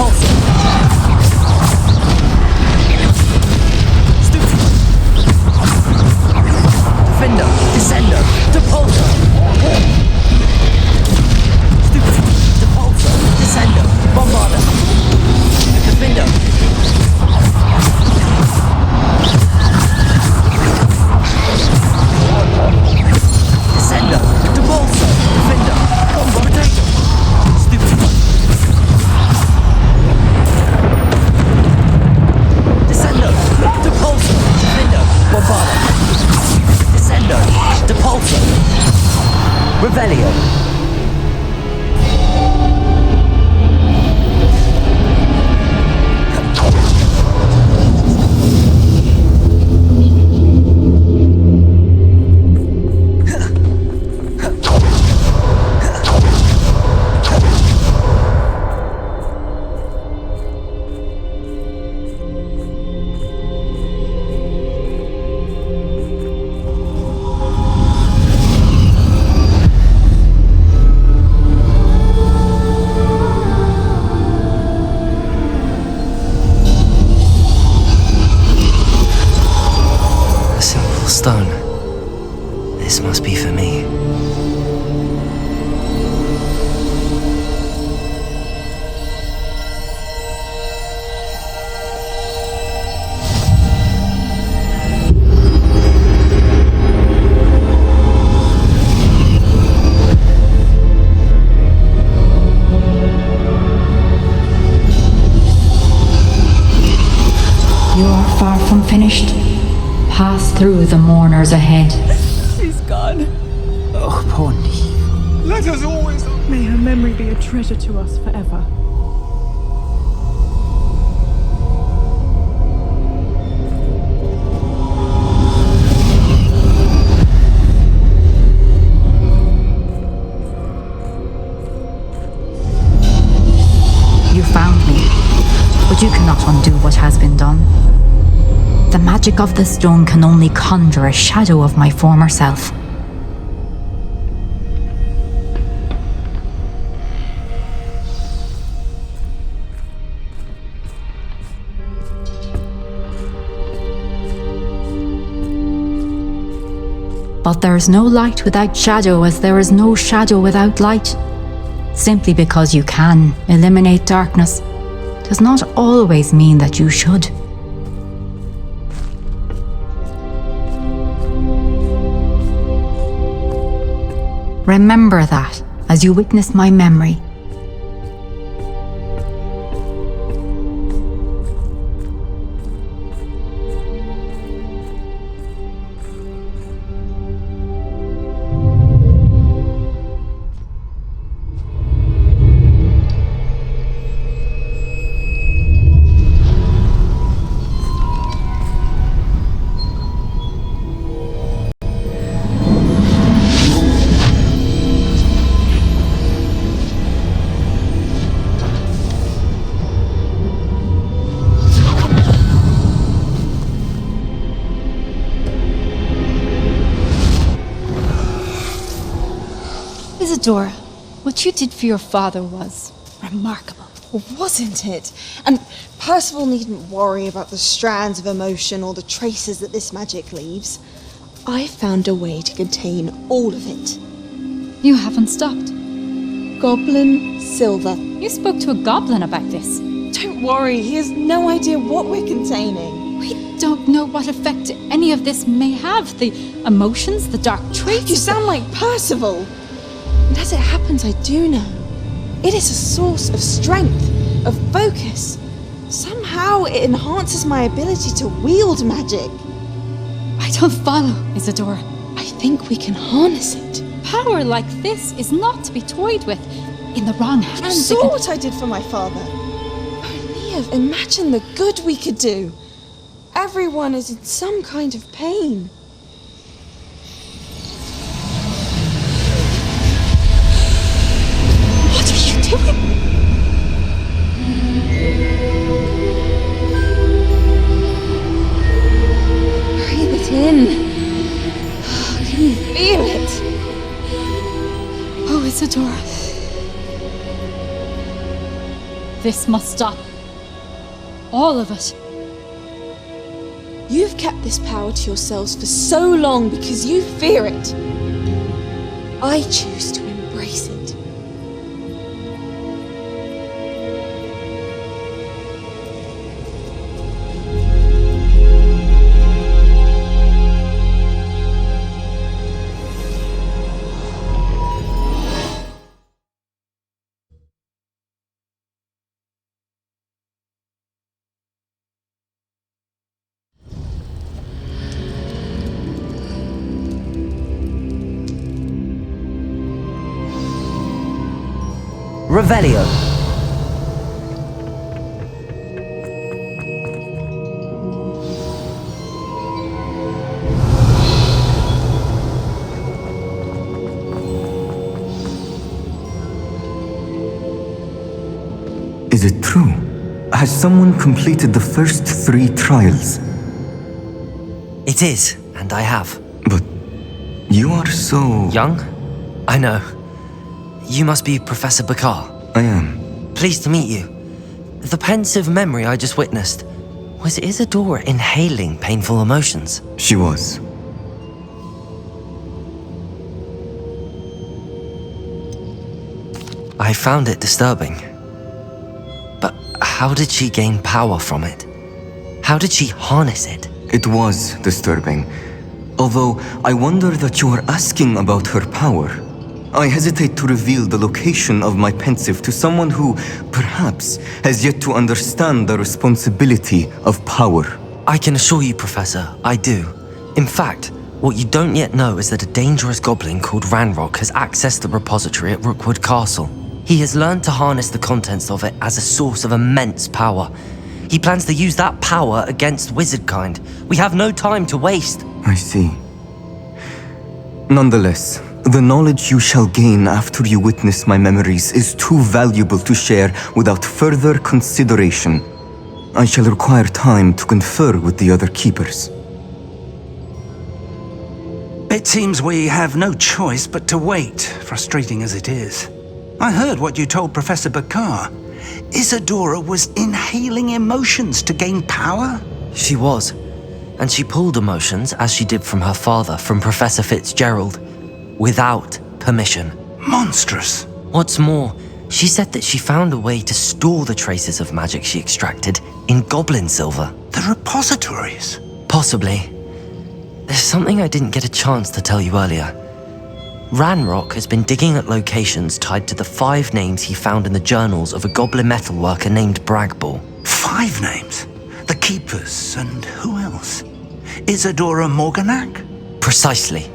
Depulsor. Defender, Descender, Depulsor. Depulsor, Descender, Bombarder. Defender. Descender, Depulsor, Defender, Bombarder. Descender, Depulsor, Defender, Bombarder. Descender, Depulsor. Revelio. Stone. This must be for me. You are far from finished. Pass through the mourners ahead. She's gone. Oh, poor Neve. Let us always. May her memory be a treasure to us forever. You found me, but you cannot undo what has been done. The magic of the stone can only conjure a shadow of my former self. But there is no light without shadow, as there is no shadow without light. Simply because you can eliminate darkness does not always mean that you should. Remember that as you witness my memory. Isadora, what you did for your father was remarkable. Wasn't it? And Percival needn't worry about the strands of emotion or the traces that this magic leaves. I found a way to contain all of it. You haven't stopped. Goblin Silver. You spoke to a goblin about this. Don't worry, he has no idea what we're containing. We don't know what effect any of this may have. The emotions, the dark traits. You sound like Percival. And as it happens, I do know. It is a source of strength, of focus. Somehow it enhances my ability to wield magic. I don't follow, Isadora. I think we can harness it. Power like this is not to be toyed with. In the wrong hands. You saw what I did for my father. Oh, Neve, imagine the good we could do. Everyone is in some kind of pain. What are you doing? Breathe it in. Can you feel it? Oh, Isadora. This must stop. All of it. You've kept this power to yourselves for so long because you fear it. I choose to embrace it. Revelio. Is it true? Has someone completed the first 3 trials? It is, and I have. But you are so... young? I know. You must be Professor Bakar. I am. Pleased to meet you. The pensive memory I just witnessed, was Isadora inhaling painful emotions? She was. I found it disturbing. But how did she gain power from it? How did she harness it? It was disturbing. Although I wonder that you are asking about her power. I hesitate to reveal the location of my pensive to someone who, perhaps, has yet to understand the responsibility of power. I can assure you, Professor, I do. In fact, what you don't yet know is that a dangerous goblin called Ranrock has accessed the repository at Rookwood Castle. He has learned to harness the contents of it as a source of immense power. He plans to use that power against wizardkind. We have no time to waste. I see. Nonetheless, the knowledge you shall gain after you witness my memories is too valuable to share without further consideration. I shall require time to confer with the other keepers. It seems we have no choice but to wait, frustrating as it is. I heard what you told Professor Bakar. Isadora was inhaling emotions to gain power? She was. And she pulled emotions, as she did from her father, from Professor Fitzgerald, without permission. Monstrous. What's more, she said that she found a way to store the traces of magic she extracted in goblin silver. The repositories? Possibly. There's something I didn't get a chance to tell you earlier. Ranrock has been digging at locations tied to the 5 names he found in the journals of a goblin metalworker named Bragball. 5 names? The Keepers, and who else? Isadora Morganac? Precisely.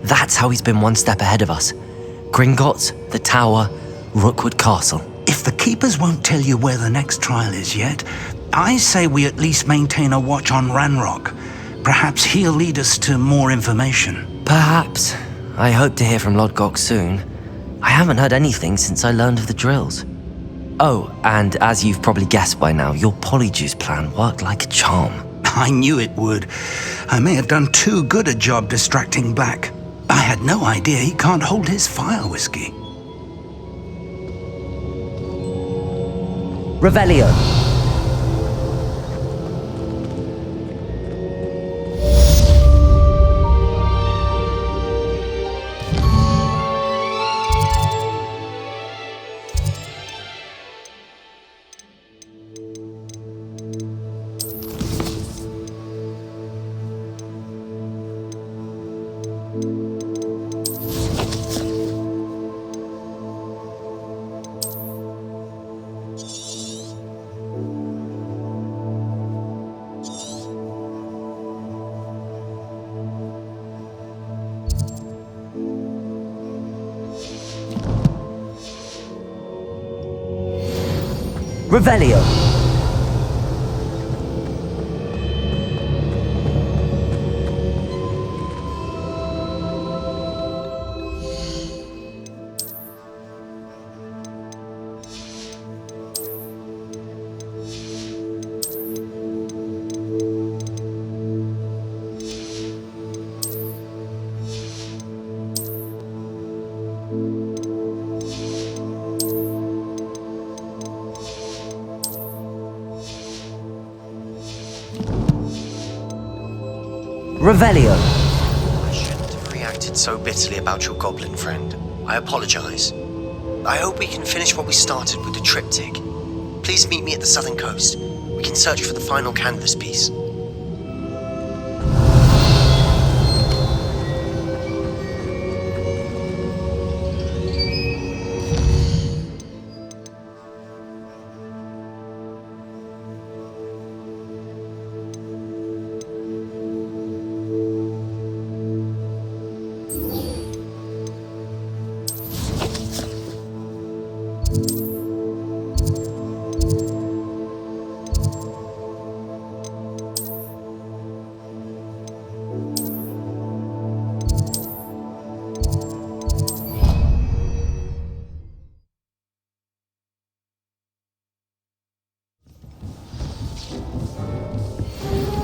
That's how he's been one step ahead of us. Gringotts, the Tower, Rookwood Castle. If the Keepers won't tell you where the next trial is yet, I say we at least maintain a watch on Ranrock. Perhaps he'll lead us to more information. Perhaps. I hope to hear from Lodgok soon. I haven't heard anything since I learned of the drills. Oh, and as you've probably guessed by now, your polyjuice plan worked like a charm. I knew it would. I may have done too good a job distracting Black. I had no idea he can't hold his fire whiskey. Revelio. Revelio. Revelio. I shouldn't have reacted so bitterly about your goblin friend. I apologize. I hope we can finish what we started with the triptych. Please meet me at the southern coast. We can search for the final canvas piece.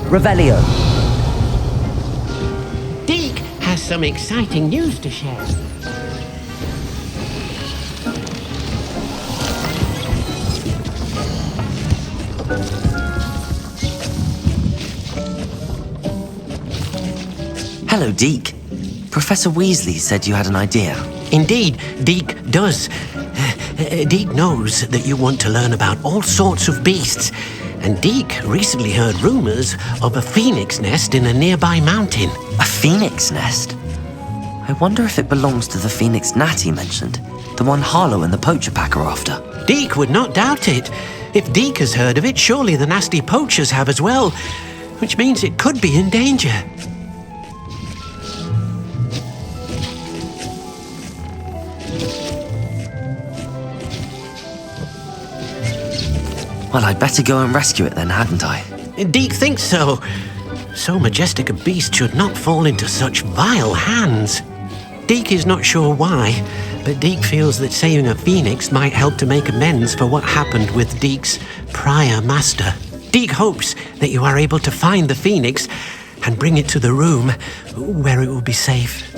Revelio. Deke has some exciting news to share. Hello, Deke. Professor Weasley said you had an idea. Indeed, Deke does. Deke knows that you want to learn about all sorts of beasts, and Deke recently heard rumors of a phoenix nest in a nearby mountain. A phoenix nest? I wonder if it belongs to the phoenix gnat he mentioned, the one Harlow and the poacher pack are after. Deke would not doubt it. If Deke has heard of it, surely the nasty poachers have as well, which means it could be in danger. Well, I'd better go and rescue it then, hadn't I? Deke thinks so. So majestic a beast should not fall into such vile hands. Deke is not sure why, but Deke feels that saving a phoenix might help to make amends for what happened with Deke's prior master. Deke hopes that you are able to find the phoenix and bring it to the room where it will be safe.